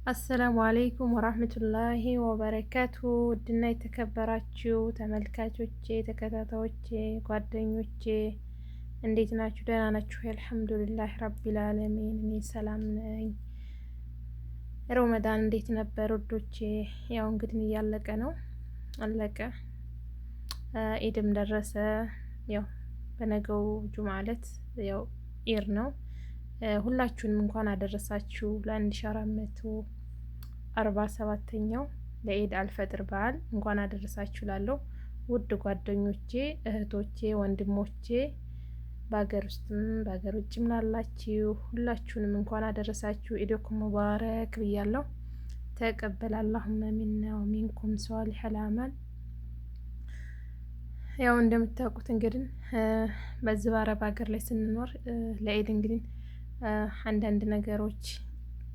አሰላሙ አለይኩም ወራህመቱላሂ ወበረካቱ። ውድና የተከበራችሁ ተመልካቾቼ፣ ተከታታዮቼ፣ ጓደኞቼ እንዴት ናችሁ? ደህና ናችሁ? አልሐምዱሊላህ ረቢል ዓለሚን እኔ ሰላም ነኝ። ረመዳን እንዴት ነበር ውዶቼ? ያው እንግዲህ እያለቀ ነው፣ አለቀ። ኢድም ደረሰ። ያው በነገው ጁምዓ ዕለት ያው ኢድ ነው። ሁላችሁንም እንኳን አደረሳችሁ ለ1447ኛው ለኢድ አልፈጥር በዓል እንኳን አደረሳችሁ ላለው ውድ ጓደኞቼ፣ እህቶቼ፣ ወንድሞቼ በሀገር ውስጥም በሀገር ውጭም ላላችሁ ሁላችሁንም እንኳን አደረሳችሁ። ኢድኩም ሙባረክ ብያለሁ። ተቀበል አላሁመ ሚና ወሚንኩም ሷሊሐል አዕማል። ያው እንደምታውቁት እንግዲህ በዚህ በአረብ ሀገር ላይ ስንኖር ለኢድ እንግዲህ አንዳንድ ነገሮች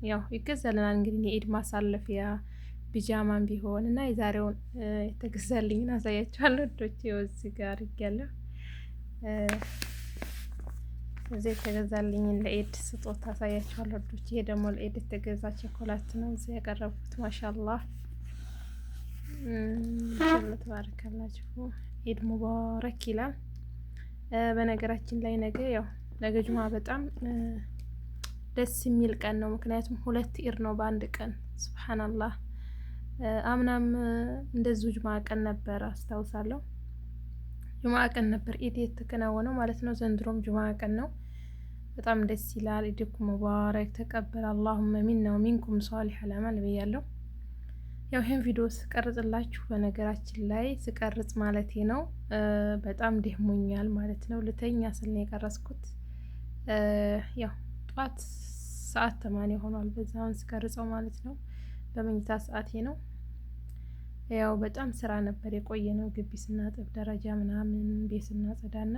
ያው ይገዛልናል። እንግዲህ የኢድ ማሳለፊያ ቢጃማን ቢሆን እና የዛሬውን የተገዛልኝን አሳያችኋለሁ። ወዶች እዚህ ጋር ይያለሁ። እዚህ የተገዛልኝን ለኢድ ስጦታ አሳያችኋለሁ ወዶች። ይሄ ደግሞ ለኢድ የተገዛ ቸኮላት ነው እዚህ ያቀረቡት። ማሻአላህ ተባረካላችሁ። ኢድ ሙባረክ ይላል። በነገራችን ላይ ነገ ጁማ በጣም ደስ የሚል ቀን ነው። ምክንያቱም 2 ኢድ ነው በአንድ ቀን። ሱብሃንአላህ። አምናም እንደዚሁ ጁማ ቀን ነበር አስታውሳለሁ። ጁማ ቀን ነበር ኢድ የተከናወነው ማለት ነው። ዘንድሮም ጁማ ቀን ነው። በጣም ደስ ይላል። ኢድኩም ሙባረክ ተቀበል አላሁመ ሚና ወሚንኩም ሷሊሐል አዕማል ብያለሁ። ያው ይሄን ቪዲዮ ስቀርጽላችሁ በነገራችን ላይ ስቀርጽ ማለቴ ነው በጣም ደህሞኛል ማለት ነው። ልተኛ ስል ነው የቀረጽኩት። ያው ጠዋት ሰዓት 8 ሆኗል በዛውን ስቀርጸው ማለት ነው። በመኝታ ሰዓቴ ነው። ያው በጣም ስራ ነበር የቆየ ነው። ግቢ ስናጥብ ደረጃ ምናምን ቤት ስናጸዳና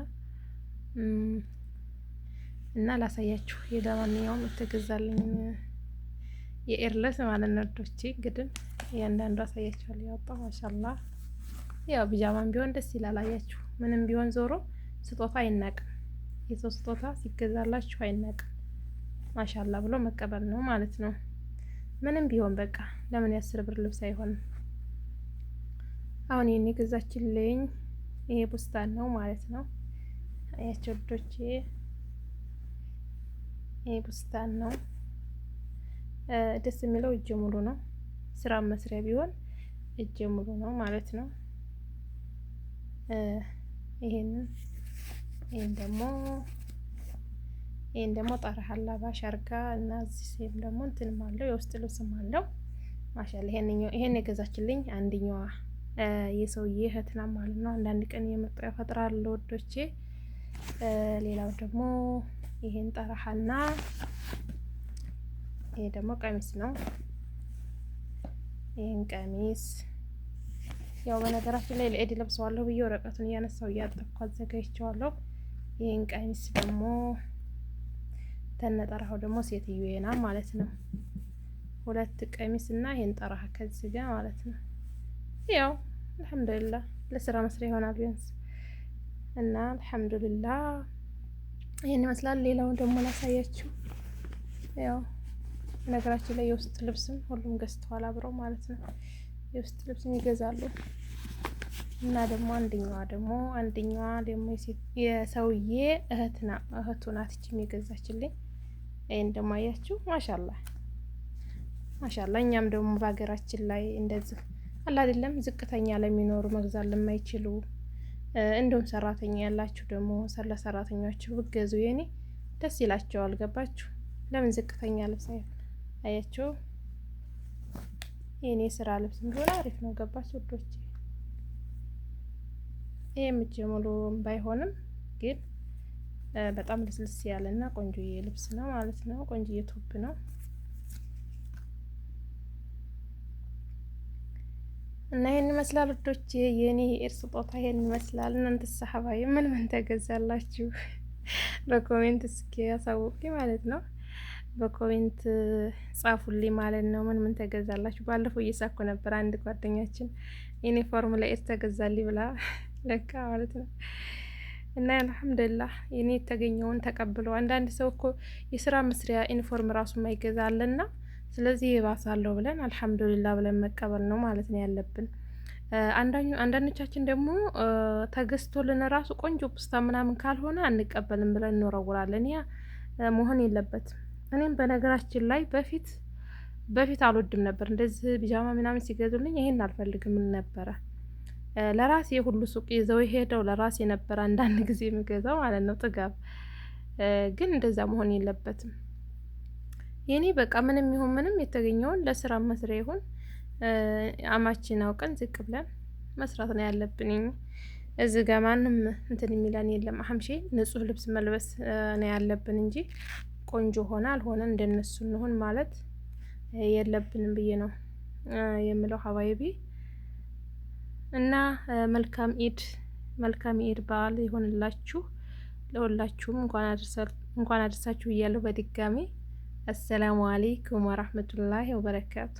እና ላሳያችሁ ለማንኛውም የተገዛልኝ የኤርለስ ማለት ነው ወዶቼ። እንግዲህ እያንዳንዱ አሳያችኋለሁ። ያወጣው ማሻአላህ። ያው ቢጃማም ቢሆን ደስ ይላል። አያችሁ ምንም ቢሆን ዞሮ ስጦታ አይናቅም። የሰው ስጦታ ሲገዛላችሁ አይናቅም። ማሻአላህ ብሎ መቀበል ነው ማለት ነው። ምንም ቢሆን በቃ ለምን የ10 ብር ልብስ አይሆንም? አሁን ይሄን የገዛችልኝ ይሄ ቡስታን ነው ማለት ነው። አያችሁ ወዶቼ ይሄ ቡስታን ነው። ደስ የሚለው እጀ ሙሉ ነው። ስራ መስሪያ ቢሆን እጀ ሙሉ ነው ማለት ነው። ይሄን ደግሞ ጠረሃ አላባሽ አርጋ እና እዚህ ሴም ደግሞ እንትንም አለው የውስጥ ልብስም አለው። ማሻአላ ይሄን የገዛችልኝ አንደኛዋ የሰውዬ እህት ናት ማለት ነው። አንዳንድ ቀን የመጣ ያፈጥራል ወዶቼ። ሌላው ደግሞ ይሄን ጠረሃና ይሄ ደግሞ ቀሚስ ነው። ይሄን ቀሚስ ያው በነገራችን ላይ ለኢድ ለብሰዋለሁ ብዬ ወረቀቱን እያነሳው እያጠብኩ አዘጋጅቼዋለሁ። ይሄን ቀሚስ ደግሞ ተነጠራው ደግሞ ሴትዮዬ ናት ማለት ነው። 2 ቀሚስ እና ይሄን ጠራህ ከዚህ ጋር ማለት ነው። ያው አልሐምዱሊላህ ለስራ መስሪያ ይሆናል ቢያንስ እና አልሐምዱሊላህ ይሄን ይመስላል። ሌላውን ደግሞ ላሳያችሁ። ያው ነገራችን ላይ የውስጥ ልብስም ሁሉም ገዝተዋል አብረው ማለት ነው። የውስጥ ልብስም ይገዛሉ እና ደግሞ አንደኛዋ ደግሞ የሰውዬ እህቱ ናት እቺ የገዛችልኝ። ይሄን ደግሞ አያችሁ ማሻአላህ። እኛም ደግሞ በሀገራችን ላይ እንደዚህ አለ አይደለም ዝቅተኛ ለሚኖሩ መግዛት ለማይችሉ እንደውም ሰራተኛ ያላችሁ ደግሞ ለሰራተኞቻችሁ ብትገዙ የኔ ደስ ይላቸዋል። ገባችሁ? ለምን ዝቅተኛ ልብስ አያችሁ? የኔ ስራ ልብስ ቢሆን አሪፍ ነው። ገባችሁ ወዶቼ? ይሄም እጀ ሙሉ ባይሆንም ግን በጣም ልስልስ ያለና ቆንጆዬ ልብስ ነው ማለት ነው። ቆንጆዬ ቶፕ ነው እና ይሄን ይመስላል ወዶቼ። የኔ የኢድ ስጦታ ይሄን ይመስላል። እናንተ ሰሐባዬ ምን ተገዛላችሁ? በኮሜንት እስኪ ያሳውቁኝ ማለት ነው። በኮሜንት ጻፉልኝ ማለት ነው። ምን ተገዛላችሁ? ባለፈው እየሳኩ ነበር። አንድ ጓደኛችን ዩኒፎርም ለኢድ ተገዛልኝ ብላ ለካ ማለት ነው። እና አልሐምዱሊላህ የኔ የተገኘውን ተቀብለው። አንዳንድ ሰው እኮ የስራ መስሪያ ዩኒፎርም ራሱ የማይገዛ አለና ስለዚህ ይባሳለሁ ብለን አልሐምዱሊላ ብለን መቀበል ነው ማለት ነው ያለብን። አንዳንዶቻችን ደግሞ ተገዝቶልን ራሱ ቆንጆ ፖስታ ምናምን ካልሆነ አንቀበልም ብለን እንወረውራለን። ያ መሆን የለበትም። እኔም በነገራችን ላይ በፊት አልወድም ነበር እንደዚህ ቢጃማ ምናምን ሲገዙልኝ ይሄን አልፈልግም ነበረ። ለራሴ ሁሉ ሱቅ ይዘው ሄደው ለራሴ ነበር አንዳንድ ጊዜ የምገዛው ማለት ነው ጥጋብ። ግን እንደዛ መሆን የለበትም። የኔ በቃ ምንም ይሁን ምንም የተገኘውን ለስራ መስሪያ ይሁን አማችን አውቀን ዝቅ ብለን መስራት ነው ያለብን። እዚህ ጋር ማንም እንትን የሚለን የለም። አህምሼ ንጹህ ልብስ መልበስ ነው ያለብን እንጂ ቆንጆ ሆነ አልሆነ እንደነሱ እንሆን ማለት የለብንም ብዬ ነው የምለው ሀባይቢ። እና መልካም ኢድ በዓል ይሆንላችሁ ለሁላችሁም። እንኳን አደረሳችሁ እያለሁ በድጋሚ አሰላሙ አለይኩም ወራህመቱላሂ ወበረካቱ።